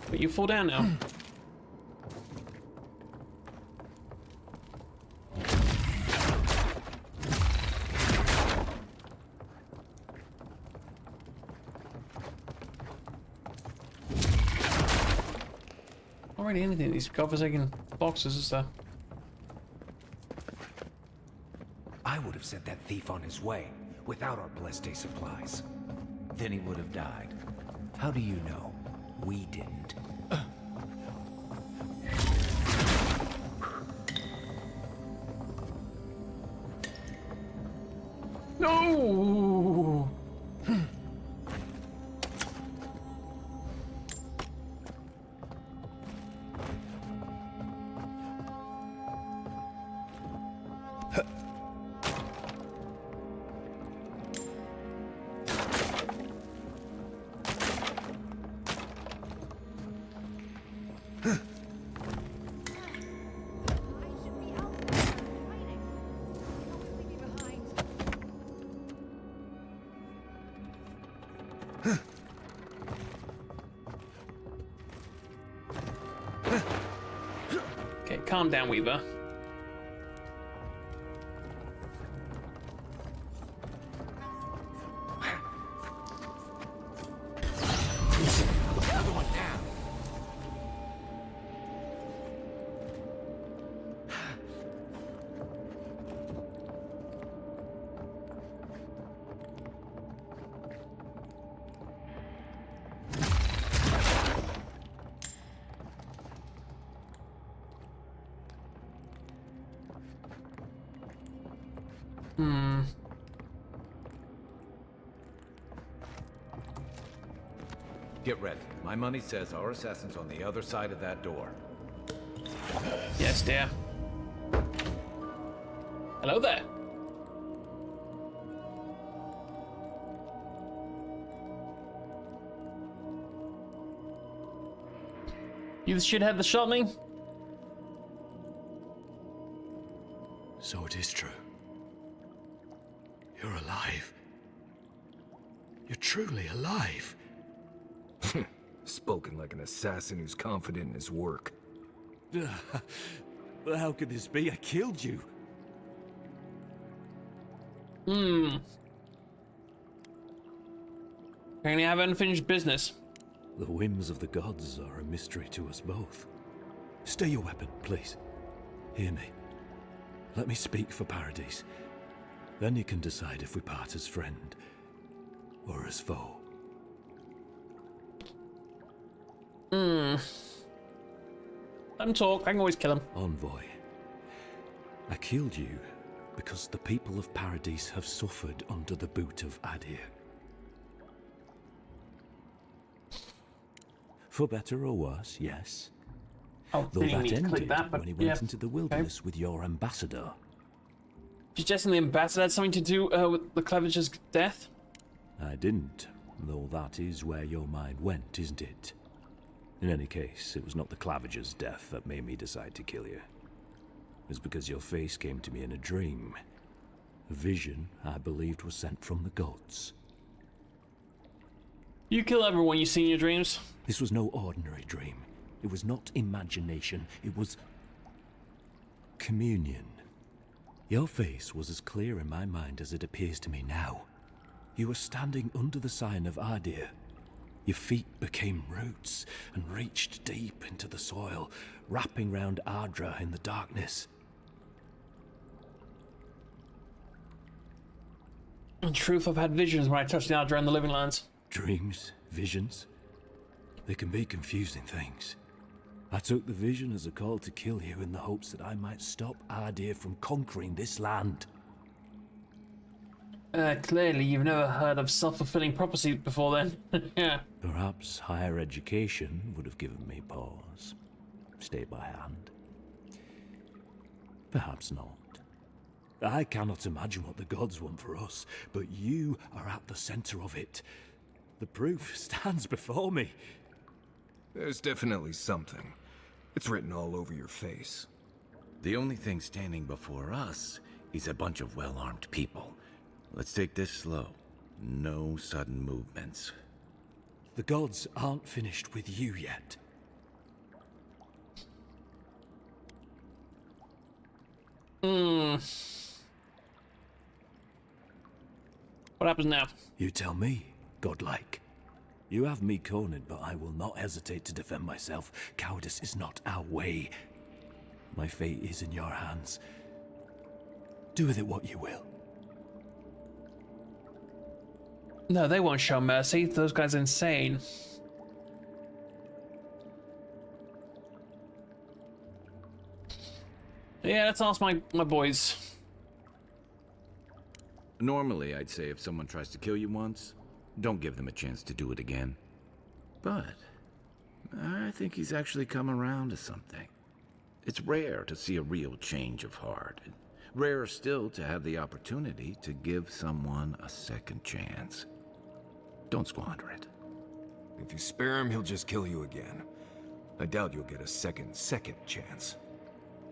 But you fall down now. Already anything, these godforsaken boxes and stuff. I would have sent that thief on his way without our blessed day supplies. Then he would have died. How do you know? We didn't. No! Okay, calm down, Weaver. Another one down. Get ready. My money says our assassin's on the other side of that door. Yes, dear. Hello there. You the shithead that shot me? So it is true. You're alive. You're truly alive. Spoken like an assassin who's confident in his work. But how could this be? I killed you. Apparently I have unfinished business. The whims of the gods are a mystery to us both. Stay your weapon, please. Hear me. Let me speak for Paradise. Then you can decide if we part as friend or as foe. Let him talk. I can always kill him. Envoy, I killed you because the people of Paradise have suffered under the boot of Adir. For better or worse, yes. Oh, Though really that need to click ended that, but when he yeah. went into the wilderness with your ambassador. Suggesting the ambassador had something to do with the Claviger's death? I didn't, though that is where your mind went, isn't it? In any case, it was not the Claviger's death that made me decide to kill you. It was because your face came to me in a dream. A vision I believed was sent from the gods. You kill everyone you see in your dreams. This was no ordinary dream. It was not imagination. It was communion. Your face was as clear in my mind as it appears to me now. You were standing under the sign of Adir. Your feet became roots and reached deep into the soil, wrapping round Ardra in the darkness. In truth, I've had visions when I touched the Ardra in the Living Lands. Dreams, visions, they can be confusing things. I took the vision as a call to kill you in the hopes that I might stop Adir from conquering this land. Clearly you've never heard of self-fulfilling prophecy before then. Yeah. Perhaps higher education would have given me pause. Stay by hand. Perhaps not. I cannot imagine what the gods want for us, but you are at the center of it. The proof stands before me. There's definitely something. It's written all over your face. The only thing standing before us is a bunch of well-armed people. Let's take this slow. No sudden movements. The gods aren't finished with you yet. Hmm. What happens now? You tell me, godlike. You have me cornered, but I will not hesitate to defend myself. Cowardice is not our way. My fate is in your hands. Do with it what you will. No, they won't show mercy. Those guys are insane. Yeah, let's ask my boys. Normally, I'd say if someone tries to kill you once, don't give them a chance to do it again. But I think he's actually come around to something. It's rare to see a real change of heart. Rarer still to have the opportunity to give someone a second chance. Don't squander it. If you spare him, he'll just kill you again. I doubt you'll get a second chance.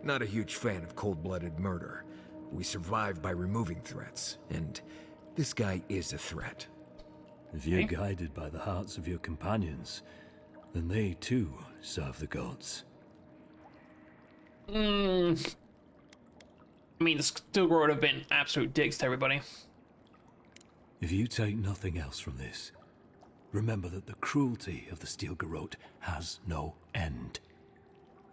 Not a huge fan of cold-blooded murder. We survive by removing threats, and this guy is a threat. If you're guided by the hearts of your companions, then they too serve the gods. I mean, the Stilgar would have been absolute dicks to everybody. If you take nothing else from this, remember that the cruelty of the Steel Garrote has no end.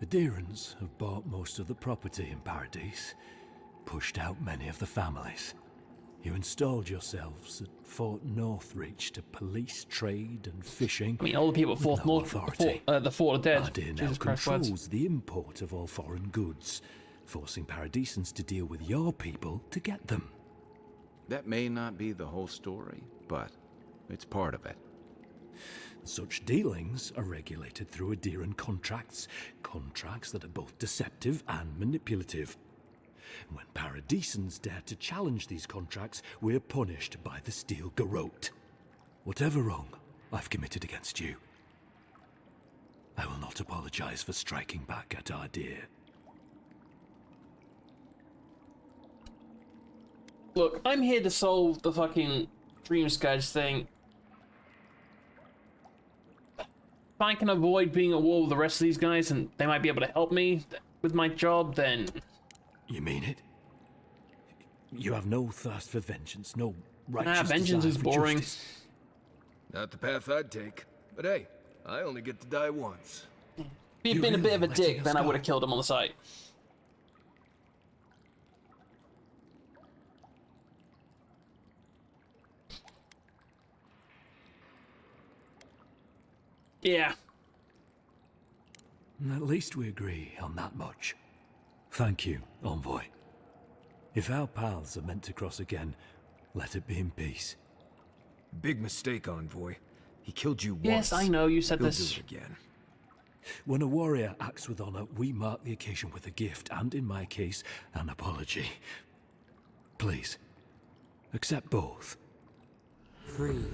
The Deerans have bought most of the property in Paradise, pushed out many of the families. You installed yourselves at Fort Northreach to police trade and fishing. I mean, all the people at with Fort no North, authority. the Fort are dead. Ardea now Jesus Christ, words. controls the import of all foreign goods, forcing Paradisans to deal with your people to get them. That may not be the whole story, but it's part of it. Such dealings are regulated through Aderan contracts that are both deceptive and manipulative. When Paradisans dare to challenge these contracts, we're punished by the Steel Garrote. Whatever wrong I've committed against you, I will not apologize for striking back at Ardea. Look, I'm here to solve the fucking Dream Scourge thing. If I can avoid being at war with the rest of these guys and they might be able to help me with my job, then... You mean it? You have no thirst for vengeance, no righteous Nah, vengeance desire is for boring. justice. Not the path I'd take, but hey, I only get to die once. If he'd You been a bit really of a letting dick, us then I go? would have killed him on the site. Yeah. At least we agree on that much. Thank you, Envoy. If our paths are meant to cross again, let it be in peace. Big mistake, Envoy. He killed you once. Yes, I know, you said He'll this. do it again. When a warrior acts with honor, we mark the occasion with a gift, and in my case, an apology. Please, accept both. Free.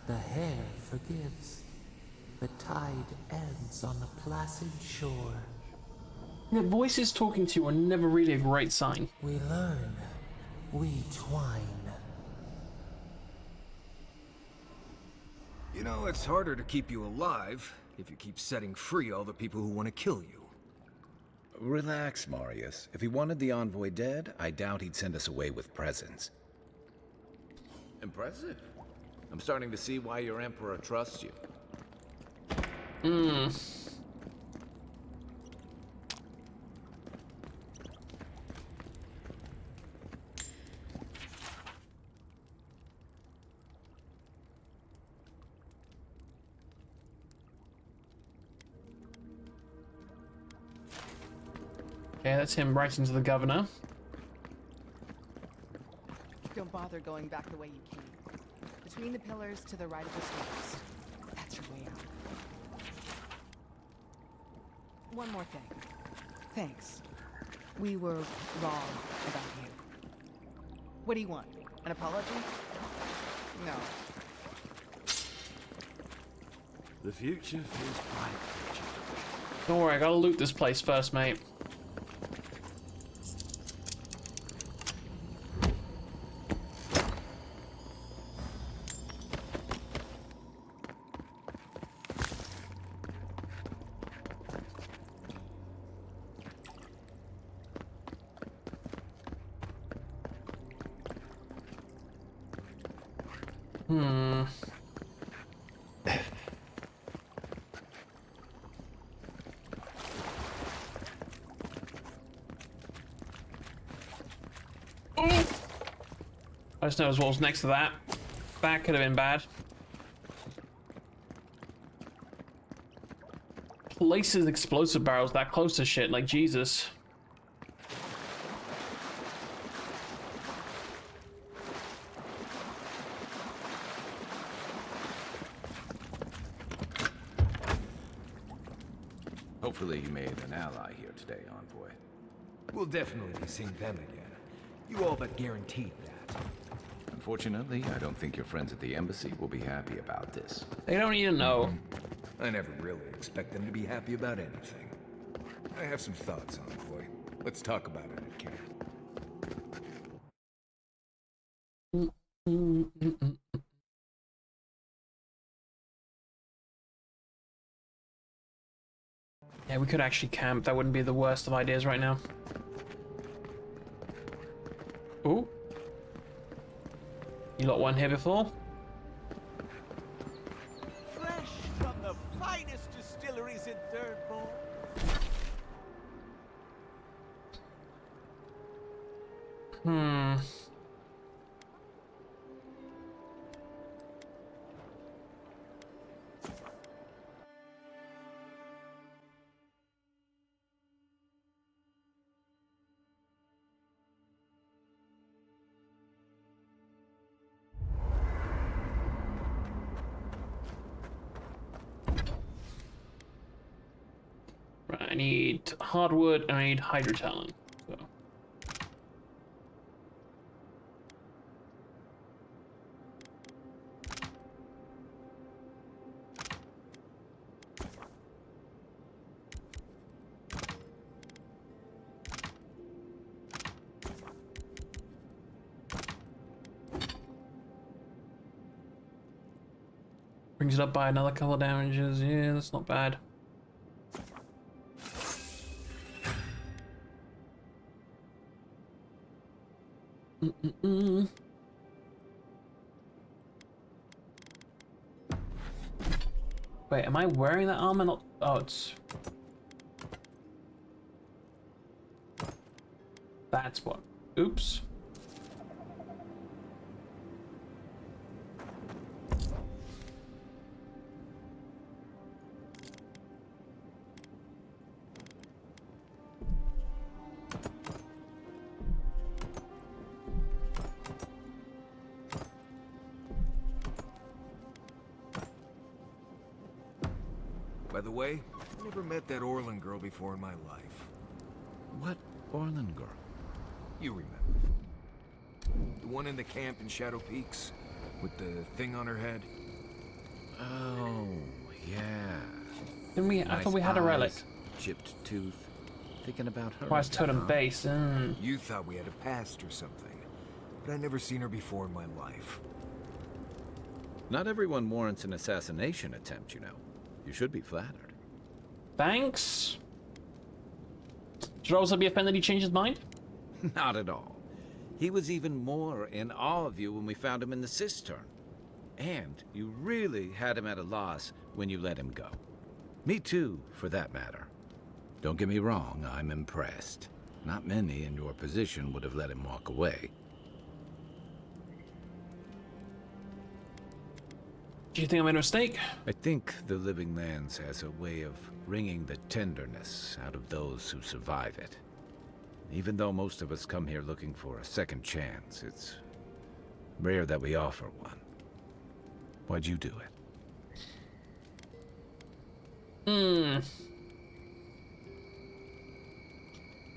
The hair forgives. The tide ends on a placid shore. The voices talking to you are never really a great sign. We learn. We twine. You know, it's harder to keep you alive if you keep setting free all the people who want to kill you. Relax, Marius. If he wanted the envoy dead, I doubt he'd send us away with presents. Impressive. I'm starting to see why your emperor trusts you. Okay, that's him writing to the governor. Don't bother going back the way you came. Between the pillars to the right of the stairs. That's your way out. One more thing. Thanks. We were wrong about you. What do you want? An apology? No. The future feels bright. Don't worry, I gotta loot this place first, mate. Hmm. I just noticed what was next to that. That could have been bad. Places explosive barrels that close to shit, like Jesus. Hopefully you made an ally here today, Envoy. We'll definitely be seeing them again. You all but guaranteed that. Unfortunately, I don't think your friends at the embassy will be happy about this. They don't even know. I never really expect them to be happy about anything. I have some thoughts, Envoy. Let's talk about it at camp. Yeah, we could actually camp. That wouldn't be the worst of ideas right now. Ooh. You lot weren't here before? Fresh from the finest distilleries in Thirdborn. Hmm. Right, I need hardwood and I need hydrotalent. So. Brings it up by another couple of damages. Yeah, that's not bad. Wait, am I wearing that armor? Not. Oh, it's. That's what. Oops. By the way, I never met that Orlin girl before in my life. What Orlin girl? You remember. The one in the camp in Shadow Peaks? With the thing on her head? Oh, yeah. Didn't we? I thought we had a relic. Eyes, chipped tooth. Thinking about her. Why is again, totem huh? base? You thought we had a past or something. But I'd never seen her before in my life. Not everyone warrants an assassination attempt, you know. You should be flattered. Thanks. Should I also be offended he changed his mind? Not at all. He was even more in awe of you when we found him in the cistern. And you really had him at a loss when you let him go. Me too, for that matter. Don't get me wrong, I'm impressed. Not many in your position would have let him walk away. Do you think I made a mistake? I think the Living Lands has a way of wringing the tenderness out of those who survive it. Even though most of us come here looking for a second chance, it's rare that we offer one. Why'd you do it?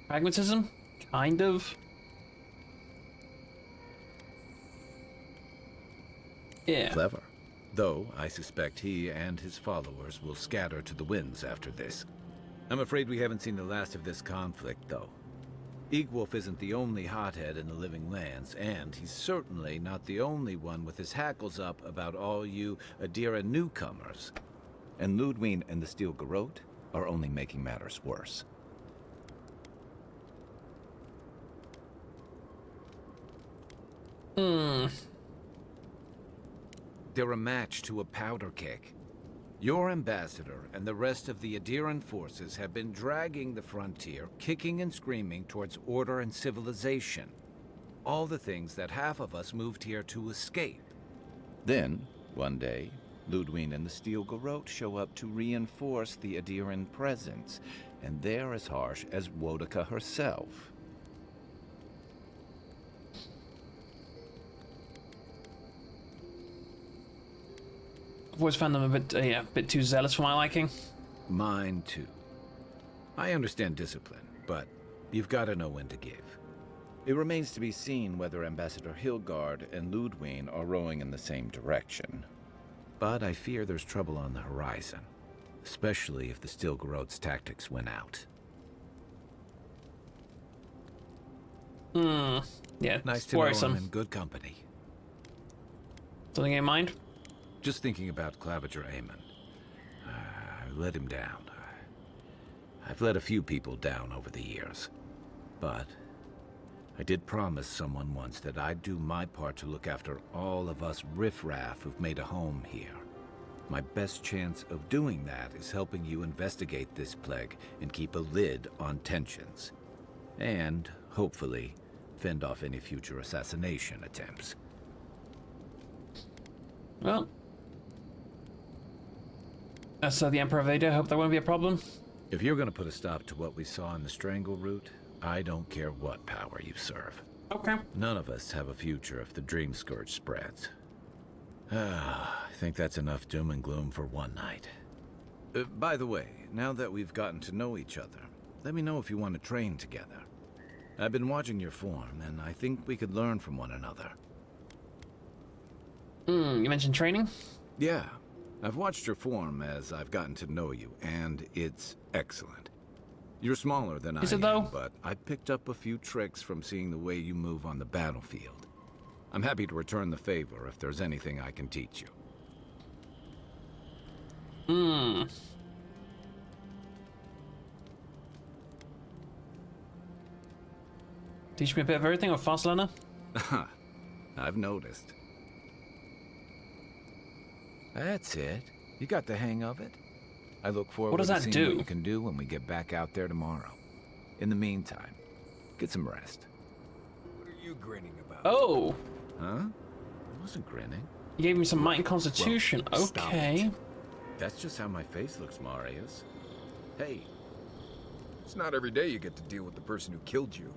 Pragmatism? Kind of. Yeah. Clever. Though, I suspect he and his followers will scatter to the winds after this. I'm afraid we haven't seen the last of this conflict, though. Eagwolf isn't the only hothead in the Living Lands, and he's certainly not the only one with his hackles up about all you Adira newcomers. And Ludwine and the Steel Garrote are only making matters worse. They're a match to a powder keg. Your ambassador and the rest of the Adiran forces have been dragging the frontier, kicking and screaming towards order and civilization. All the things that half of us moved here to escape. Then, one day, Ludwig and the Steel Garrote show up to reinforce the Adiran presence, and they're as harsh as Wodaka herself. I've always found them a bit too zealous for my liking. Mine too. I understand discipline, but you've got to know when to give. It remains to be seen whether Ambassador Hilgard and Ludwig are rowing in the same direction. But I fear there's trouble on the horizon, especially if the Steel Garrote's tactics win out. Yeah, Nice it's to know worrisome. I'm in good company. Something in mind? Just thinking about Claviger Amon. I let him down. I've let a few people down over the years. But I did promise someone once that I'd do my part to look after all of us riffraff who've made a home here. My best chance of doing that is helping you investigate this plague and keep a lid on tensions. And, hopefully, fend off any future assassination attempts. Well, so the Emperor Vader, hope that won't be a problem. If you're going to put a stop to what we saw in the Strangle Route, I don't care what power you serve. Okay. None of us have a future if the Dream Scourge spreads. I think that's enough doom and gloom for one night. By the way, now that we've gotten to know each other, let me know if you want to train together. I've been watching your form, and I think we could learn from one another. You mentioned training? Yeah, I've watched your form as I've gotten to know you, and it's excellent. You're smaller than I Is it am, though? but I picked up a few tricks from seeing the way you move on the battlefield. I'm happy to return the favor if there's anything I can teach you. Teach me a bit of everything, or fast learner? I've noticed. That's it. You got the hang of it. I look forward What does to that seeing do? what you can do when we get back out there tomorrow. In the meantime, get some rest. What are you grinning about? Oh! Huh? I wasn't grinning. You gave me some might and constitution. Well, stop Okay. it. That's just how my face looks, Marius. Hey, It's not every day you get to deal with the person who killed you.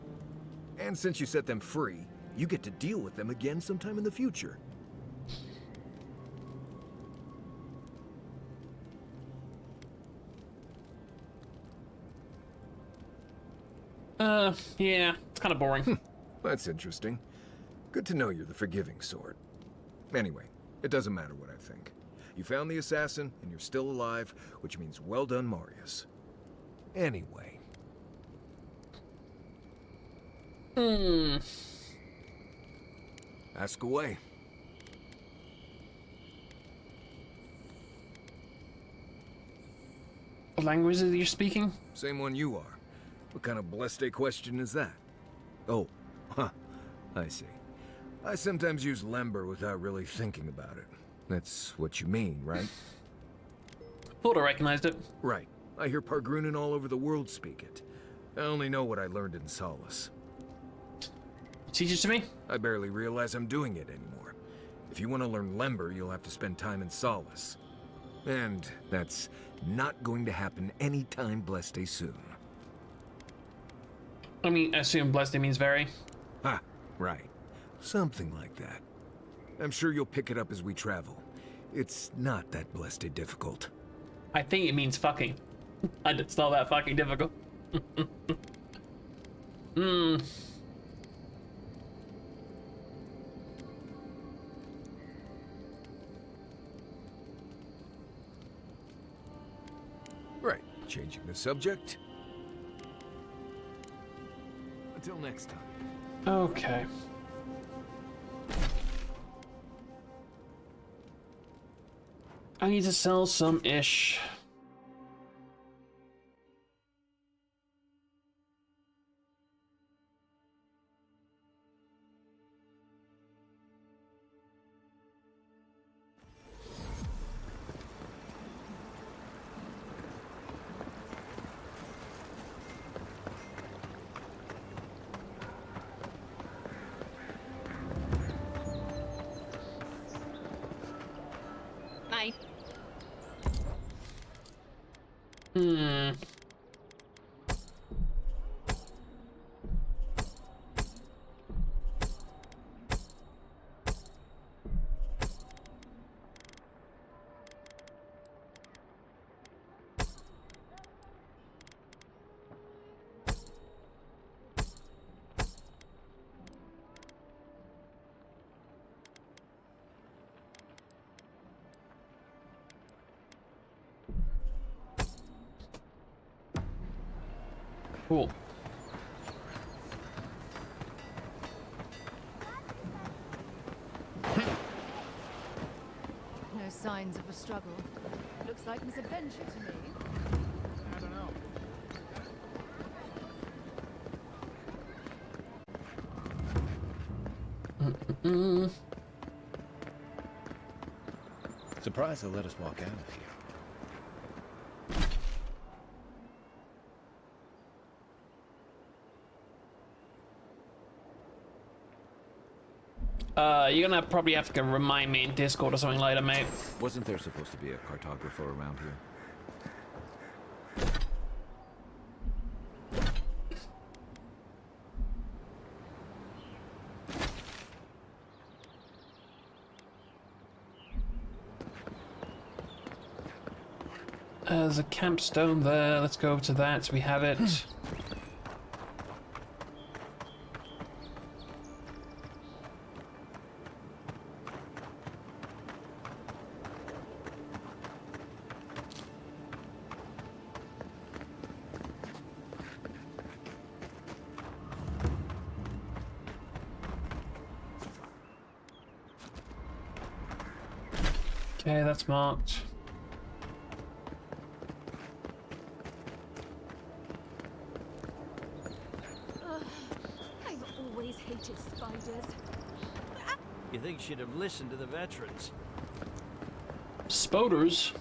And since you set them free, you get to deal with them again sometime in the future. Yeah, it's kind of boring. That's interesting. Good to know you're the forgiving sort. Anyway, it doesn't matter what I think. You found the assassin, and you're still alive, which means well done, Marius. Anyway. Ask away. What language is it you're speaking? Same one you are. What kind of blessed question is that? Oh, huh. I see. I sometimes use Lember without really thinking about it. That's what you mean, right? Thought I recognized it. Right. I hear Pargrunin all over the world speak it. I only know what I learned in Solace. Teach it to me? I barely realize I'm doing it anymore. If you want to learn Lember, you'll have to spend time in Solace. And that's not going to happen anytime blessed soon. I mean, I assume blessed means very. Ha, right. Something like that. I'm sure you'll pick it up as we travel. It's not that blessed difficult. I think it means fucking. And it's not that fucking difficult. Right, changing the subject. Until next time. Okay. I need to sell some ish. Hmm. Cool. No signs of a struggle. Looks like misadventure to me. I don't know. Surprised they let us walk out of here. You're gonna probably have to remind me in Discord or something later, mate. Wasn't there supposed to be a cartographer around here? There's a campstone there. Let's go over to that. We have it. Okay, that's marked. I've always hated spiders. You think she'd have listened to the veterans? Spoders.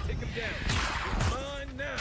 Take him down. It's mine now.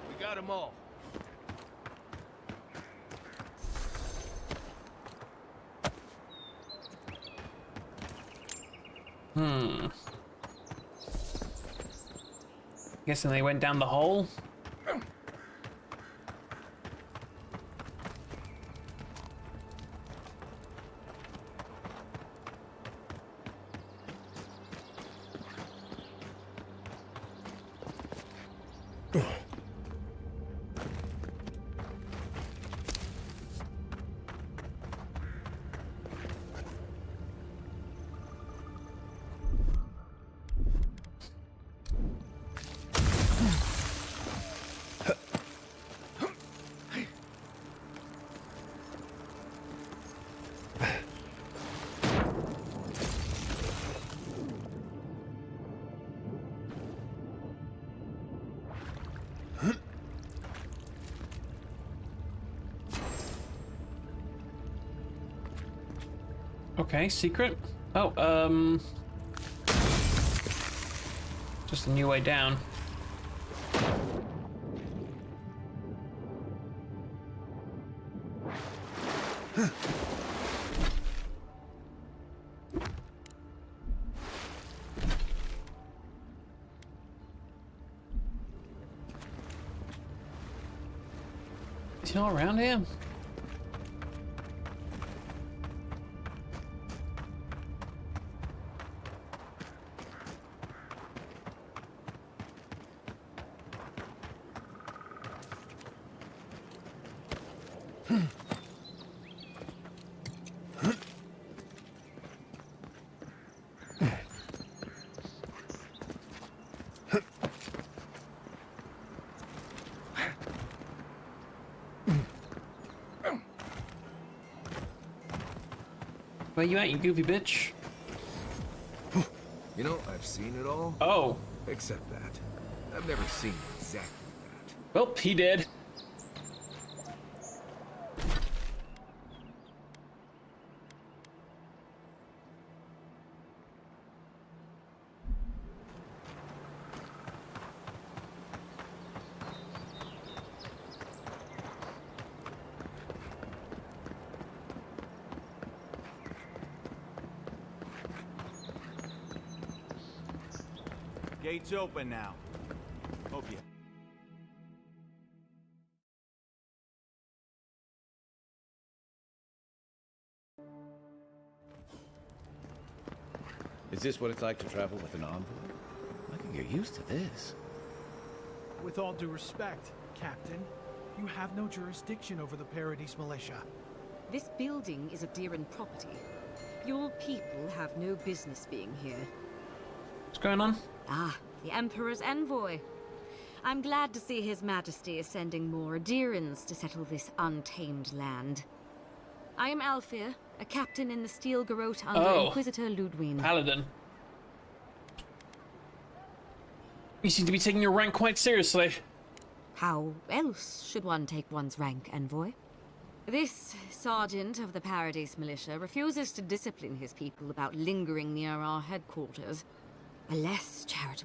We got them all. Guessing they went down the hole. Okay, secret. Oh, just a new way down. Is he not around here? Where you at, you goofy bitch? You know, I've seen it all. Oh. Except that. I've never seen exactly that. Well, he did. Gates open now. Hope you. Is this what it's like to travel with an envoy? I can get used to this. With all due respect, Captain, you have no jurisdiction over the Paradise Militia. This building is Adiran property. Your people have no business being here. What's going on? Ah, the Emperor's envoy. I'm glad to see His Majesty is sending more Adirans to settle this untamed land. I am Alfir, a captain in the Steel Garrote under Inquisitor Ludwig. Paladin. You seem to be taking your rank quite seriously. How else should one take one's rank, envoy? This sergeant of the Paradise Militia refuses to discipline his people about lingering near our headquarters. A less charitable